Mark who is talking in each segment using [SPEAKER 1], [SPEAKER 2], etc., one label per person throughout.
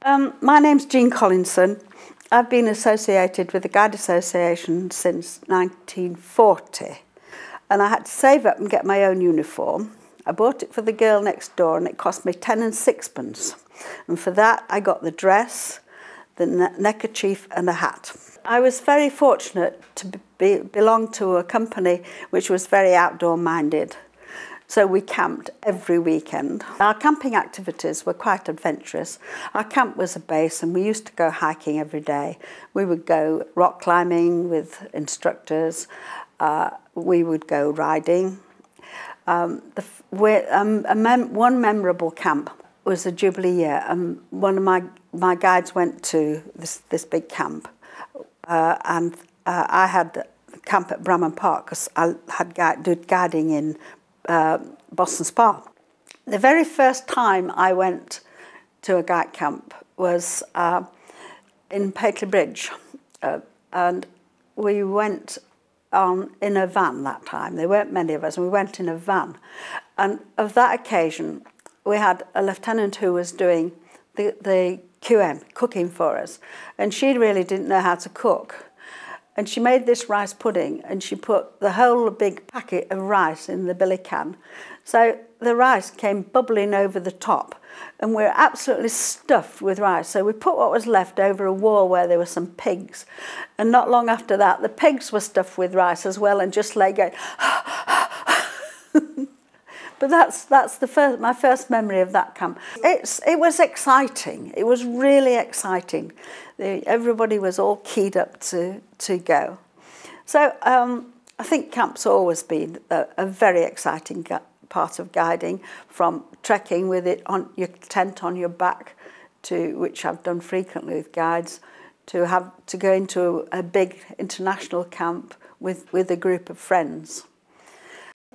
[SPEAKER 1] My name's Jean Collinson. I've been associated with the Guide Association since 1940, and I had to save up and get my own uniform. I bought it for the girl next door and it cost me 10 and sixpence, and for that I got the dress, the neckerchief and a hat. I was very fortunate to belong to a company which was very outdoor minded. So we camped every weekend. Our camping activities were quite adventurous. Our camp was a base and we used to go hiking every day. We would go rock climbing with instructors. We would go riding. One memorable camp was the Jubilee year, and one of my guides went to this big camp. And I had camp at Bramham Park because I did guiding in Boston Spa. The very first time I went to a guide camp was in Paisley Bridge, and we went in a van that time. There weren't many of us, and we went in a van. And of that occasion, we had a lieutenant who was doing the QM, cooking for us, and she really didn't know how to cook. And she made this rice pudding and she put the whole big packet of rice in the billy can. So the rice came bubbling over the top and we're absolutely stuffed with rice. So we put what was left over a wall where there were some pigs. And not long after that, the pigs were stuffed with rice as well and just lay going. But that's my first memory of that camp. It was exciting. It was really exciting. Everybody was all keyed up to go. So I think camp's always been a very exciting part of guiding, from trekking with it on your tent on your back, to which I've done frequently with guides, to go into a big international camp with a group of friends.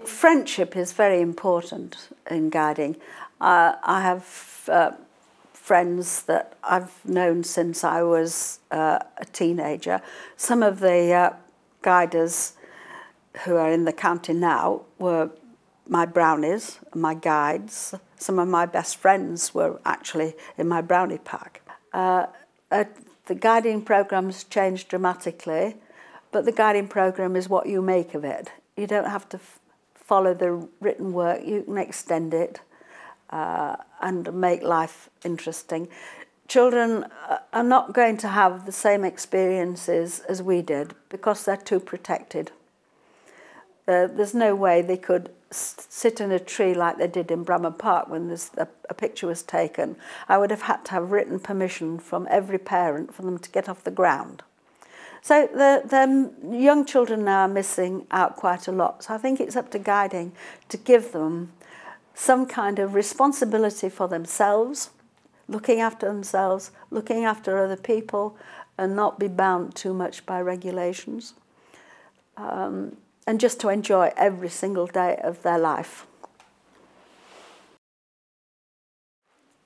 [SPEAKER 1] Friendship is very important in guiding. I have friends that I've known since I was a teenager. Some of the guiders who are in the county now were my Brownies, my guides. Some of my best friends were actually in my Brownie pack. The guiding program's changed dramatically, but the guiding program is what you make of it. You don't have to follow the written work, you can extend it and make life interesting. Children are not going to have the same experiences as we did because they're too protected. There's no way they could sit in a tree like they did in Bramham Park when a picture was taken. I would have had to have written permission from every parent for them to get off the ground. So the young children now are missing out quite a lot. So I think it's up to guiding to give them some kind of responsibility for themselves, looking after themselves, looking after other people, and not be bound too much by regulations, and just to enjoy every single day of their life.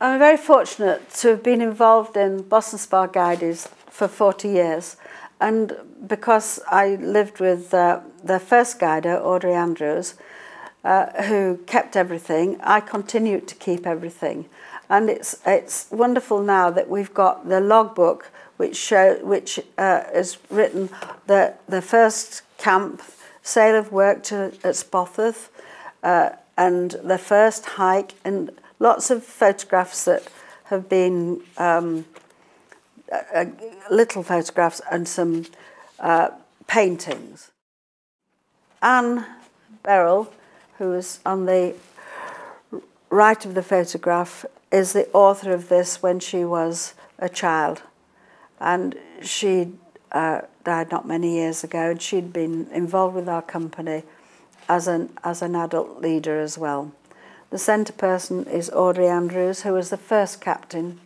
[SPEAKER 1] I'm very fortunate to have been involved in Boston Spa Guides for 40 years. And because I lived with the first guider, Audrey Andrews, who kept everything, I continued to keep everything. And it's wonderful now that we've got the logbook, which is written the first camp, sale of work at Spofforth, and the first hike, and lots of photographs that have been little photographs and some paintings. Anne Beryl, who is on the right of the photograph, is the author of this when she was a child, and she died not many years ago, and she'd been involved with our company as an adult leader as well. The centre person is Audrey Andrews, who was the first captain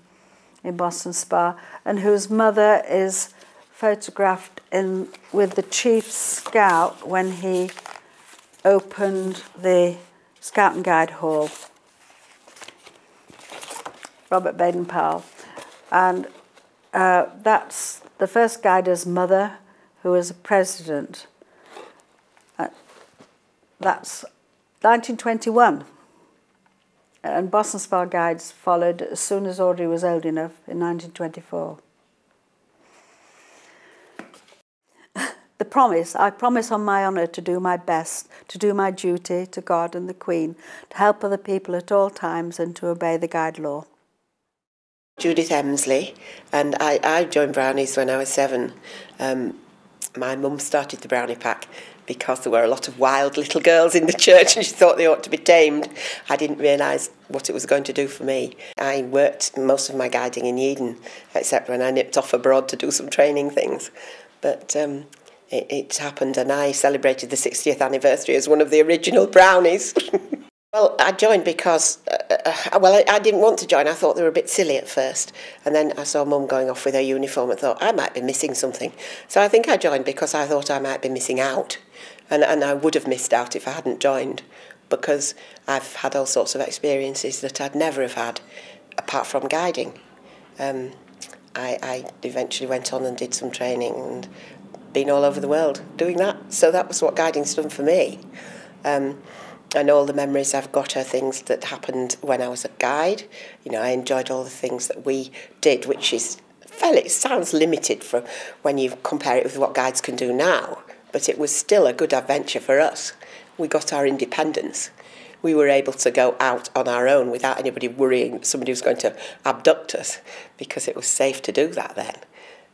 [SPEAKER 1] in Boston Spa, and whose mother is photographed with the chief scout when he opened the Scout and Guide Hall, Robert Baden-Powell. And that's the first guider's mother, who was a president. That's 1921. and Boston Spa Guides followed as soon as Audrey was old enough in 1924. I promise on my honour to do my best, to do my duty to God and the Queen, to help other people at all times and to obey the guide law.
[SPEAKER 2] Judith Emsley, and I joined Brownies when I was 7. My mum started the Brownie Pack because there were a lot of wild little girls in the church and she thought they ought to be tamed. I didn't realise what it was going to do for me. I worked most of my guiding in Eden, except when I nipped off abroad to do some training things. But it happened, and I celebrated the 60th anniversary as one of the original Brownies. Well, I joined because, I didn't want to join. I thought they were a bit silly at first. And then I saw Mum going off with her uniform and thought, I might be missing something. So I think I joined because I thought I might be missing out. And I would have missed out if I hadn't joined, because I've had all sorts of experiences that I'd never have had apart from guiding. I eventually went on and did some training and been all over the world doing that. So that was what guiding's done for me. And all the memories I've got are things that happened when I was a guide. You know, I enjoyed all the things that we did, which is it sounds limited from when you compare it with what guides can do now, but it was still a good adventure for us. We got our independence. We were able to go out on our own without anybody worrying that somebody was going to abduct us, because it was safe to do that then.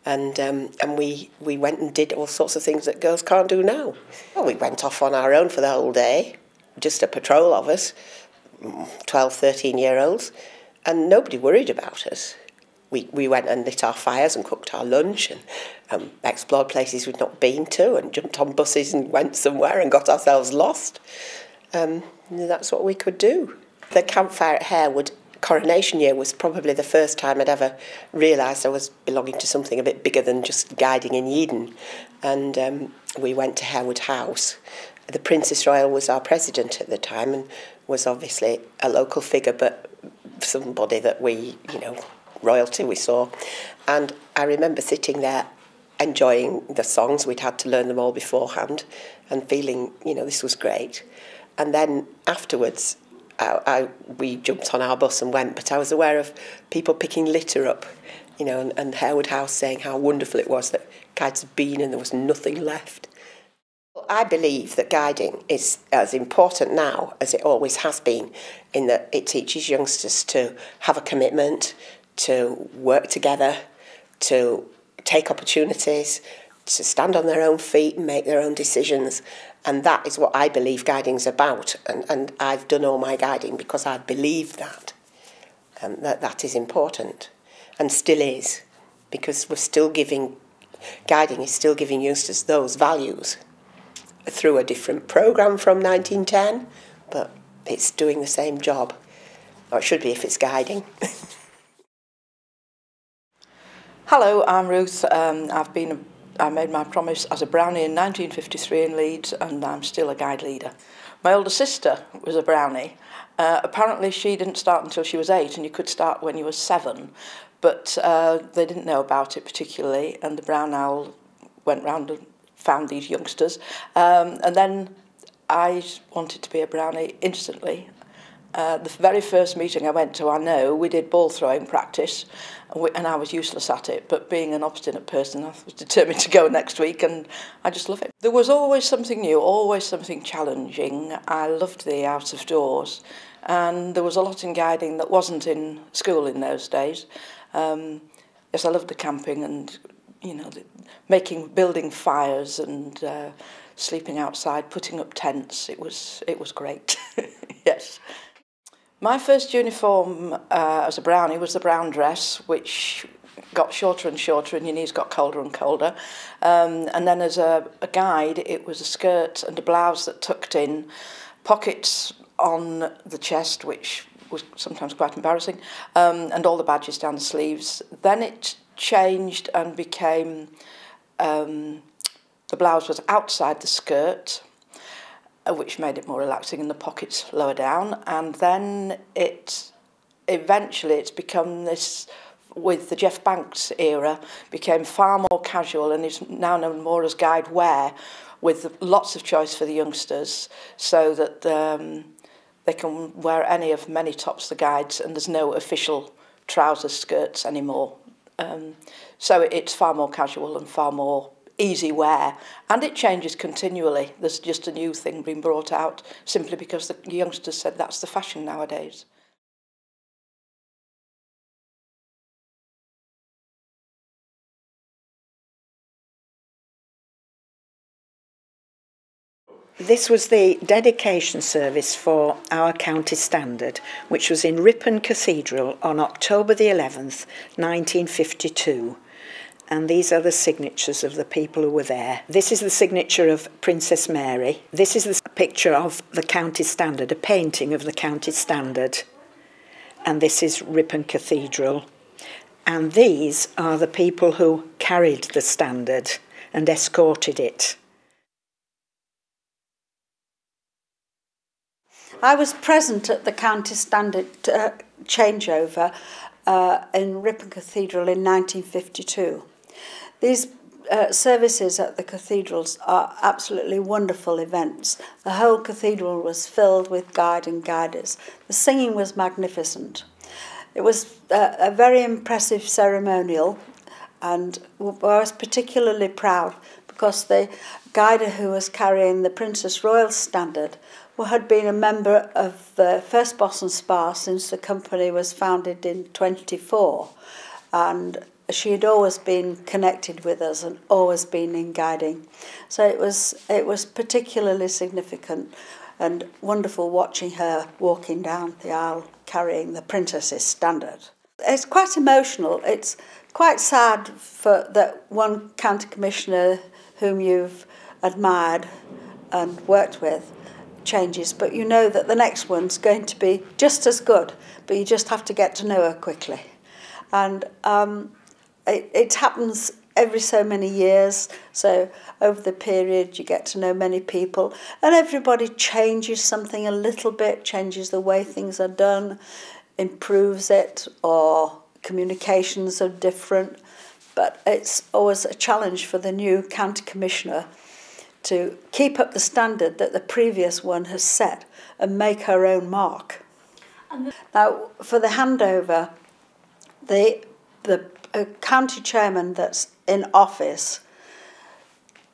[SPEAKER 2] And we went and did all sorts of things that girls can't do now. Well, we went off on our own for the whole day, just a patrol of us, 12, 13-year-olds, and nobody worried about us. We went and lit our fires and cooked our lunch and explored places we'd not been to and jumped on buses and went somewhere and got ourselves lost. That's what we could do. The campfire at Harewood coronation year was probably the first time I'd ever realised I was belonging to something a bit bigger than just guiding in Eden. And we went to Harewood House. The Princess Royal was our president at the time and was obviously a local figure, but somebody that we, royalty we saw. And I remember sitting there enjoying the songs. We'd had to learn them all beforehand and feeling, this was great. And then afterwards, we jumped on our bus and went, but I was aware of people picking litter up, and Harewood House saying how wonderful it was that guides had been and there was nothing left. I believe that guiding is as important now as it always has been, in that it teaches youngsters to have a commitment, to work together, to take opportunities, to stand on their own feet and make their own decisions. And that is what I believe guiding's about. And I've done all my guiding because I believe that. That is important. And still is. Because guiding is still giving youngsters those values through a different programme from 1910, but it's doing the same job. Or it should be if it's guiding.
[SPEAKER 3] Hello, I'm Ruth. I made my promise as a Brownie in 1953 in Leeds, and I'm still a guide leader. My older sister was a Brownie. Apparently she didn't start until she was 8, and you could start when you were 7, but they didn't know about it particularly, and the Brown Owl went round and found these youngsters. And then I wanted to be a Brownie instantly. The very first meeting I went to, we did ball throwing practice, and I was useless at it, but being an obstinate person, I was determined to go next week, and I just love it. There was always something new, always something challenging. I loved the out of doors, and there was a lot in guiding that wasn't in school in those days. Yes, I loved the camping and, building fires and sleeping outside, putting up tents. It was great, yes. My first uniform as a Brownie was the brown dress, which got shorter and shorter and your knees got colder and colder. And then as a guide, it was a skirt and a blouse that tucked in, pockets on the chest, which was sometimes quite embarrassing, and all the badges down the sleeves. Then it changed and became, the blouse was outside the skirt, which made it more relaxing, and the pockets lower down. And then eventually it's become this, with the Jeff Banks era, became far more casual and is now known more as guide wear, with lots of choice for the youngsters, so that They can wear any of many tops, the guides, and there's no official trouser skirts anymore. So it's far more casual and far more easy wear, and it changes continually. There's just a new thing being brought out simply because the youngsters said that's the fashion nowadays.
[SPEAKER 4] This was the dedication service for our county standard, which was in Ripon Cathedral on October the 11th, 1952. And these are the signatures of the people who were there. This is the signature of Princess Mary. This is the picture of the county standard, a painting of the county standard. And this is Ripon Cathedral. And these are the people who carried the standard and escorted it.
[SPEAKER 1] I was present at the county standard changeover in Ripon Cathedral in 1952. These services at the cathedrals are absolutely wonderful events. The whole cathedral was filled with guide and guiders. The singing was magnificent. It was a very impressive ceremonial, and I was particularly proud because the guider who was carrying the Princess Royal standard had been a member of the First Boss and Spar since the company was founded in 24, and she had always been connected with us and always been in guiding. So it was particularly significant and wonderful watching her walking down the aisle carrying the princess's standard. It's quite emotional. It's quite sad that one county commissioner whom you've admired and worked with changes, but you know that the next one's going to be just as good, but you just have to get to know her quickly. And it happens every so many years, so over the period you get to know many people, and everybody changes something a little bit, changes the way things are done, improves it, or communications are different, but it's always a challenge for the new county commissioner to keep up the standard that the previous one has set and make her own mark. Now, for the handover, the county chairman that's in office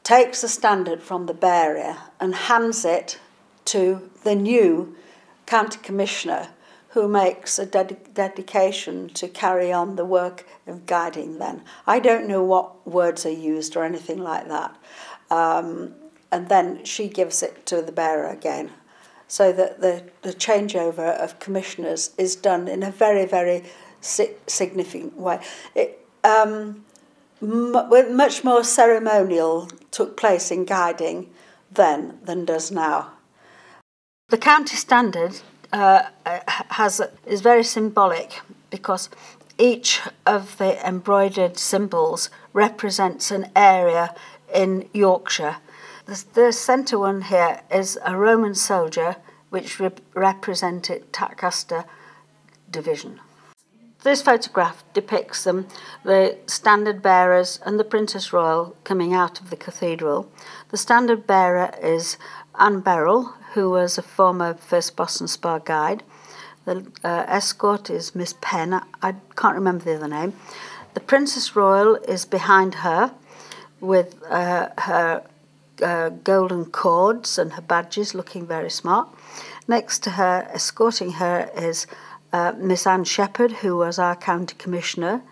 [SPEAKER 1] takes the standard from the bearer and hands it to the new county commissioner, who makes a dedication to carry on the work of guiding then. I don't know what words are used or anything like that. And then she gives it to the bearer again, so that the changeover of commissioners is done in a very, very significant way. Much more ceremonial took place in guiding then than does now. The county standard is very symbolic because each of the embroidered symbols represents an area in Yorkshire. The centre one here is a Roman soldier which represented Tadcaster division. This photograph depicts them, the standard bearers and the Princess Royal coming out of the cathedral. The standard bearer is Anne Beryl, who was a former First Boss and Spar guide. The escort is Miss Penn, I can't remember the other name. The Princess Royal is behind her with her golden cords and her badges, looking very smart. Next to her, escorting her, is Miss Anne Shepherd, who was our county commissioner.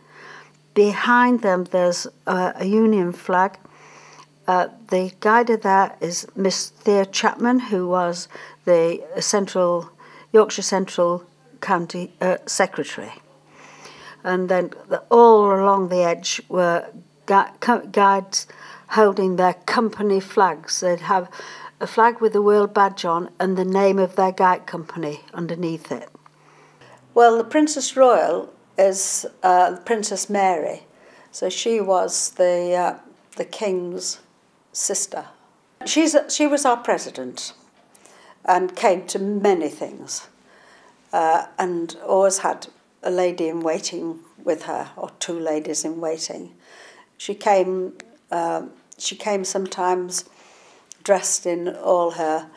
[SPEAKER 1] Behind them there's a Union flag. The guider there is Miss Thea Chapman, who was the Yorkshire Central County Secretary. And then all along the edge were guides holding their company flags. They'd have a flag with the world badge on and the name of their guide company underneath it. Well, the Princess Royal is Princess Mary, so she was the King's sister. She was our president and came to many things, and always had a lady in waiting with her, or two ladies in waiting. She came sometimes dressed in all her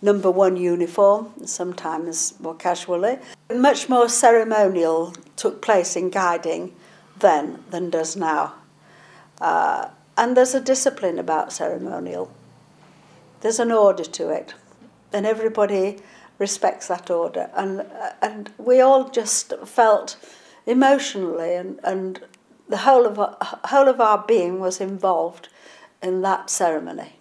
[SPEAKER 1] #1 uniform, sometimes more casually. Much more ceremonial took place in guiding then than does now. And there's a discipline about ceremonial. There's an order to it, and everybody respects that order. And we all just felt emotionally, and the whole of our being was involved in that ceremony.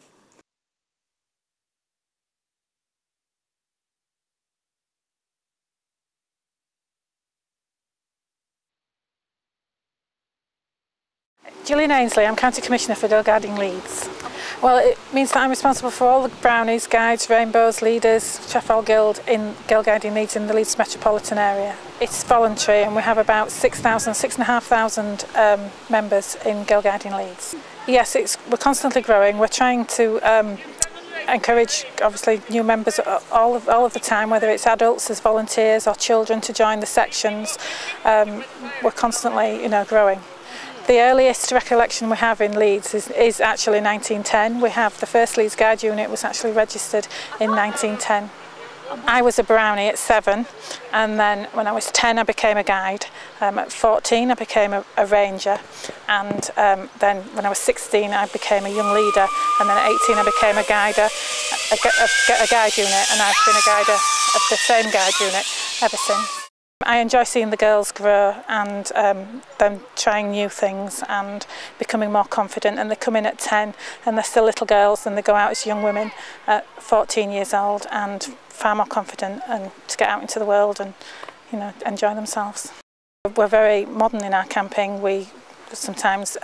[SPEAKER 5] Gillian Ainsley, I'm County Commissioner for Girl Guiding Leeds. Well, it means that I'm responsible for all the Brownies, Guides, Rainbows, Leaders, Sheffield Guild in Girl Guiding Leeds in the Leeds metropolitan area. It's voluntary and we have about 6,500 members in Girl Guiding Leeds. Yes, we're constantly growing. We're trying to encourage, obviously, new members all of the time, whether it's adults as volunteers or children to join the sections. We're constantly, growing. The earliest recollection we have in Leeds is actually 1910. We have the first Leeds Guide unit was actually registered in 1910. I was a Brownie at 7, and then when I was 10 I became a guide. At 14 I became a ranger, and then when I was 16 I became a young leader, and then at 18 I became a guider, a guide unit, and I've been a guider of the same guide unit ever since. I enjoy seeing the girls grow and them trying new things and becoming more confident, and they come in at 10 and they're still little girls, and they go out as young women at 14 years old and far more confident and to get out into the world and enjoy themselves. We're very modern in our camping. Sometimes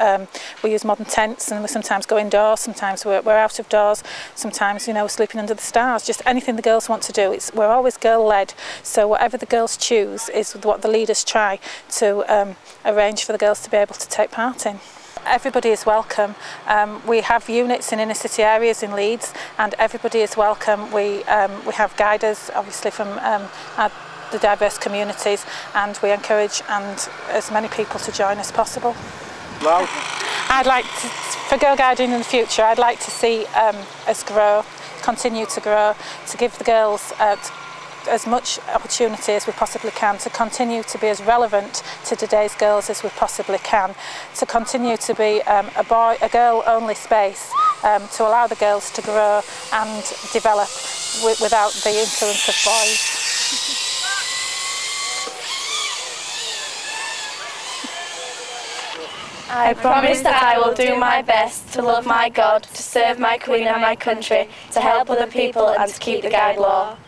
[SPEAKER 5] we use modern tents, and we sometimes go indoors, sometimes we're out of doors, sometimes we're sleeping under the stars, just anything the girls want to do. We're always girl led, so whatever the girls choose is what the leaders try to arrange for the girls to be able to take part in. Everybody is welcome. We have units in inner city areas in Leeds, and everybody is welcome. We have guiders obviously from the diverse communities, and we encourage as many people to join as possible.
[SPEAKER 6] Wow.
[SPEAKER 5] I'd like to, for Girl Guiding in the future, I'd like to see us grow, continue to grow, to give the girls as much opportunity as we possibly can, to continue to be as relevant to today's girls as we possibly can, to continue to be a girl-only space, to allow the girls to grow and develop without the influence of boys.
[SPEAKER 7] I promise that I will do my best to love my God, to serve my Queen and my country, to help other people and to keep the guide law.